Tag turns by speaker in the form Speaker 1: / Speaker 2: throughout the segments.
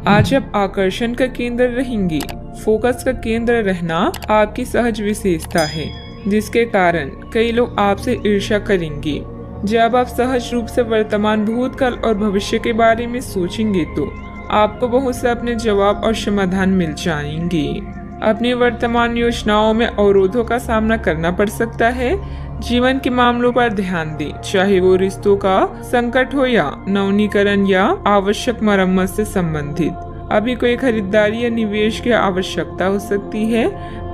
Speaker 1: आज आप आकर्षण का केंद्र रहेंगी। फोकस का केंद्र रहना आपकी सहज विशेषता है, जिसके कारण कई लोग आपसे ईर्ष्या करेंगे। जब आप सहज रूप से वर्तमान, भूतकाल और भविष्य के बारे में सोचेंगे तो आपको बहुत से अपने जवाब और समाधान मिल जाएंगे। अपनी वर्तमान योजनाओं में अवरोधों का सामना करना पड़ सकता है। जीवन के मामलों पर ध्यान दें, चाहे वो रिश्तों का संकट हो या नवीनीकरण या आवश्यक मरम्मत से संबंधित। अभी कोई खरीदारी या निवेश की आवश्यकता हो सकती है।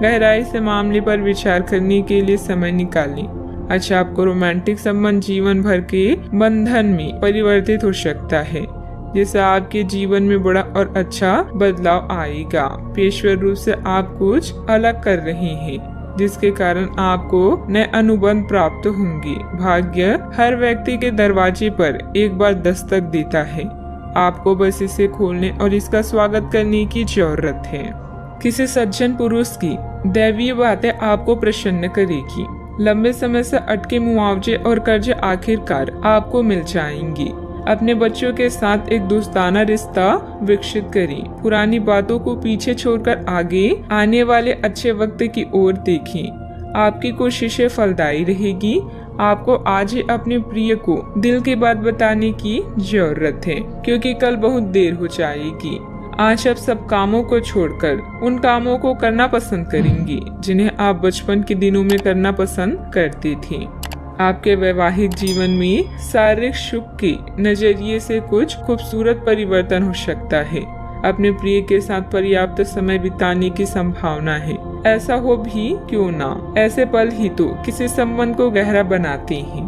Speaker 1: गहराई से मामले पर विचार करने के लिए समय निकालें। अच्छा, आपको रोमांटिक संबंध जीवन भर के बंधन में परिवर्तित हो सकता है, जिससे आपके जीवन में बड़ा और अच्छा बदलाव आएगा। पेशेवर रूप से आप कुछ अलग कर रहे हैं, जिसके कारण आपको नए अनुबंध प्राप्त होंगे। भाग्य हर व्यक्ति के दरवाजे पर एक बार दस्तक देता है। आपको बस इसे खोलने और इसका स्वागत करने की जरूरत है। किसी सज्जन पुरुष की दैवीय बातें आपको प्रसन्न करेगी। लंबे समय से अटके मुआवजे और कर्ज आखिरकार आपको मिल जाएंगे। अपने बच्चों के साथ एक दोस्ताना रिश्ता विकसित करें। पुरानी बातों को पीछे छोड़कर आगे आने वाले अच्छे वक्त की ओर देखें। आपकी कोशिशें फलदायी रहेगी। आपको आज ही अपने प्रिय को दिल की बात बताने की जरूरत है, क्योंकि कल बहुत देर हो जाएगी। आज आप सब कामों को छोड़कर उन कामों को करना पसंद करेंगी जिन्हें आप बचपन के दिनों में करना पसंद करते थे। आपके वैवाहिक जीवन में शारीरिक सुख के नजरिए से कुछ खूबसूरत परिवर्तन हो सकता है। अपने प्रिय के साथ पर्याप्त समय बिताने की संभावना है। ऐसा हो भी क्यों ना, ऐसे पल ही तो किसी संबंध को गहरा बनाते हैं।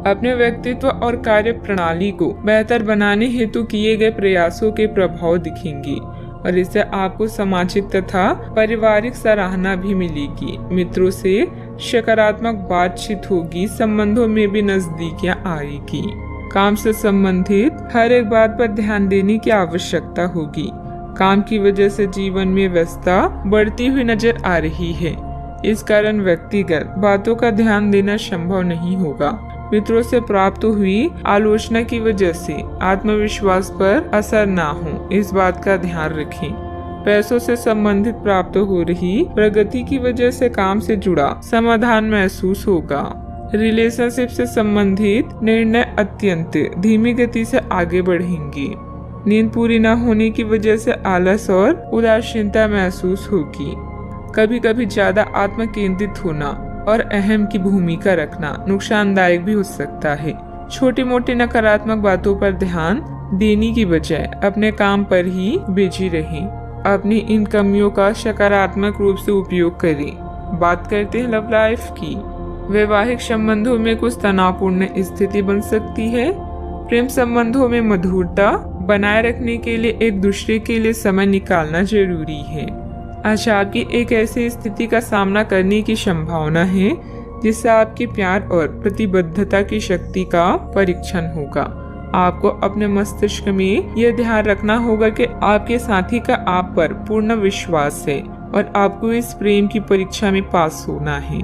Speaker 1: अपने व्यक्तित्व और कार्य प्रणाली को बेहतर बनाने हेतु किए गए प्रयासों के प्रभाव दिखेंगे और इससे आपको सामाजिक तथा पारिवारिक सराहना भी मिलेगी। मित्रों से सकारात्मक बातचीत होगी। संबंधों में भी नजदीकियां आएगी। काम से संबंधित हर एक बात पर ध्यान देने की आवश्यकता होगी। काम की वजह से जीवन में व्यस्तता बढ़ती हुई नजर आ रही है। इस कारण व्यक्तिगत बातों का ध्यान देना संभव नहीं होगा। मित्रों से प्राप्त हुई आलोचना की वजह से आत्मविश्वास पर असर ना हो, इस बात का ध्यान रखें। पैसों से संबंधित प्राप्त हो रही प्रगति की वजह से काम से जुड़ा समाधान महसूस होगा। रिलेशनशिप से संबंधित निर्णय अत्यंत धीमी गति से आगे बढ़ेंगे। नींद पूरी न होने की वजह से आलस और उदासीनता महसूस होगी। कभी कभी ज्यादा आत्म केंद्रित होना और अहम की भूमिका रखना नुकसानदायक भी हो सकता है। छोटी मोटी नकारात्मक बातों पर ध्यान देने की बजाय अपने काम पर ही बिजी रहें। अपनी इन कमियों का सकारात्मक रूप से उपयोग करें। बात करते हैं लव लाइफ की। वैवाहिक संबंधों में कुछ तनावपूर्ण स्थिति बन सकती है। प्रेम संबंधों में मधुरता बनाए रखने के लिए एक दूसरे के लिए समय निकालना जरूरी है। आज आपकी एक ऐसी स्थिति का सामना करने की संभावना है जिससे आपके प्यार और प्रतिबद्धता की शक्ति का परीक्षण होगा। आपको अपने मस्तिष्क में यह ध्यान रखना होगा कि आपके साथी का आप पर पूर्ण विश्वास है और आपको इस प्रेम की परीक्षा में पास होना है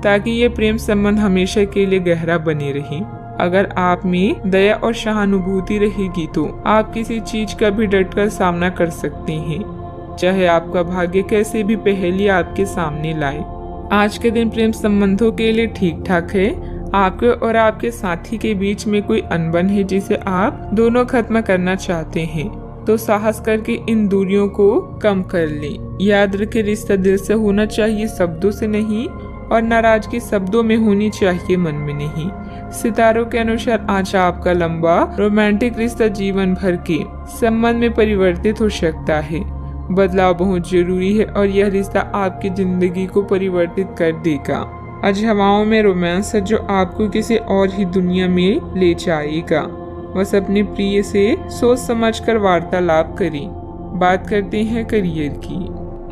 Speaker 1: ताकि ये प्रेम संबंध हमेशा के लिए गहरा बने रहे। अगर आप में दया और सहानुभूति रहेगी तो आप किसी चीज का भी डटकर सामना कर सकते हैं, चाहे आपका भाग्य कैसे भी पहेली आपके सामने लाए। आज के दिन प्रेम संबंधों के लिए ठीक ठाक है। आपके और आपके साथी के बीच में कोई अनबन है जिसे आप दोनों खत्म करना चाहते हैं, तो साहस करके इन दूरियों को कम कर लें। याद रखें, रिश्ता दिल से होना चाहिए, शब्दों से नहीं, और नाराजगी शब्दों में होनी चाहिए, मन में नहीं। सितारों के अनुसार आज आपका लंबा रोमांटिक रिश्ता जीवन भर के संबंध में परिवर्तित हो सकता है। बदलाव बहुत जरूरी है और यह रिश्ता आपकी जिंदगी को परिवर्तित कर देगा। आज हवाओं में रोमांस है जो आपको किसी और ही दुनिया में ले जाएगा। बस अपने प्रिय से सोच समझकर वार्तालाप करें। बात करते हैं करियर की।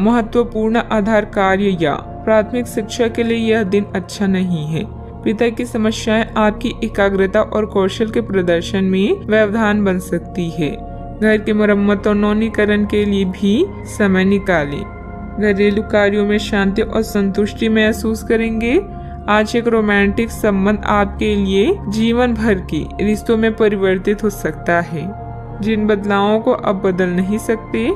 Speaker 1: महत्वपूर्ण आधार कार्य या प्राथमिक शिक्षा के लिए यह दिन अच्छा नहीं है। पिता की समस्याएं आपकी एकाग्रता और कौशल के प्रदर्शन में व्यवधान बन सकती है। घर की मरम्मत और नवीनीकरण के लिए भी समय निकालें। घरेलू कार्यों में शांति और संतुष्टि महसूस करेंगे। आज एक रोमांटिक संबंध आपके लिए जीवन भर के रिश्तों में परिवर्तित हो सकता है। जिन बदलावों को अब बदल नहीं सकते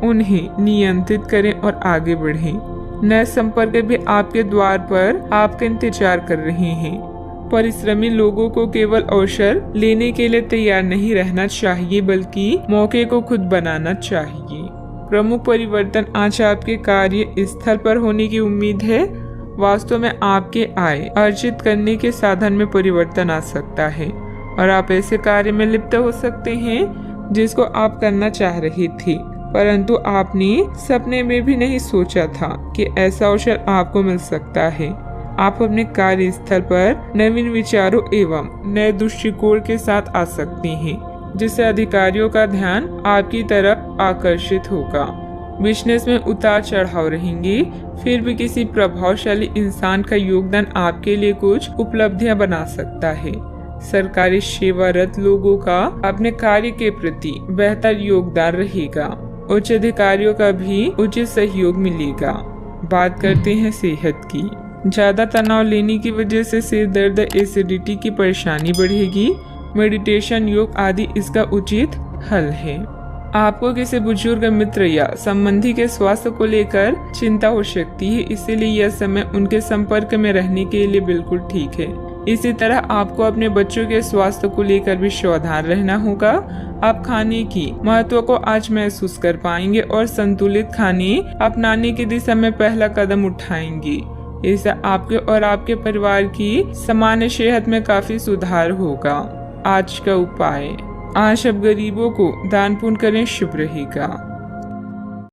Speaker 1: उन्हें नियंत्रित करें और आगे बढ़ें। नए संपर्क भी आपके द्वार पर आपका इंतजार कर रहे हैं। परिश्रमी लोगों को केवल अवसर लेने के लिए तैयार नहीं रहना चाहिए, बल्कि मौके को खुद बनाना चाहिए। प्रमुख परिवर्तन आज आपके कार्य स्थल पर होने की उम्मीद है। वास्तव में आपके आय अर्जित करने के साधन में परिवर्तन आ सकता है और आप ऐसे कार्य में लिप्त हो सकते हैं जिसको आप करना चाह रहे थे, परंतु आपने सपने में भी नहीं सोचा था कि ऐसा अवसर आपको मिल सकता है। आप अपने कार्य स्थल पर नवीन विचारों एवं नए दृष्टिकोण के साथ आ सकते हैं, जिससे अधिकारियों का ध्यान आपकी तरफ आकर्षित होगा। बिजनेस में उतार चढ़ाव रहेंगे, फिर भी किसी प्रभावशाली इंसान का योगदान आपके लिए कुछ उपलब्धियां बना सकता है। सरकारी सेवारत लोगों का अपने कार्य के प्रति बेहतर योगदान रहेगा। उच्च अधिकारियों का भी उचित सहयोग मिलेगा। बात करते हैं सेहत की। ज्यादा तनाव लेने की वजह से सिर दर्द, एसिडिटी की परेशानी बढ़ेगी। मेडिटेशन, योग आदि इसका उचित हल है। आपको किसी बुजुर्ग मित्र या संबंधी के स्वास्थ्य को लेकर चिंता हो सकती है, इसीलिए यह समय उनके संपर्क में रहने के लिए बिल्कुल ठीक है। इसी तरह आपको अपने बच्चों के स्वास्थ्य को लेकर भी सावधान रहना होगा। आप खाने की महत्व को आज महसूस कर पाएंगे और संतुलित खाने अपनाने की दिशा में पहला कदम उठाएंगे। इससे आपके और आपके परिवार की सामान्य सेहत में काफी सुधार होगा। आज का उपाय, आज अब गरीबों को दान पुण्य करें, शुभ रहेगा।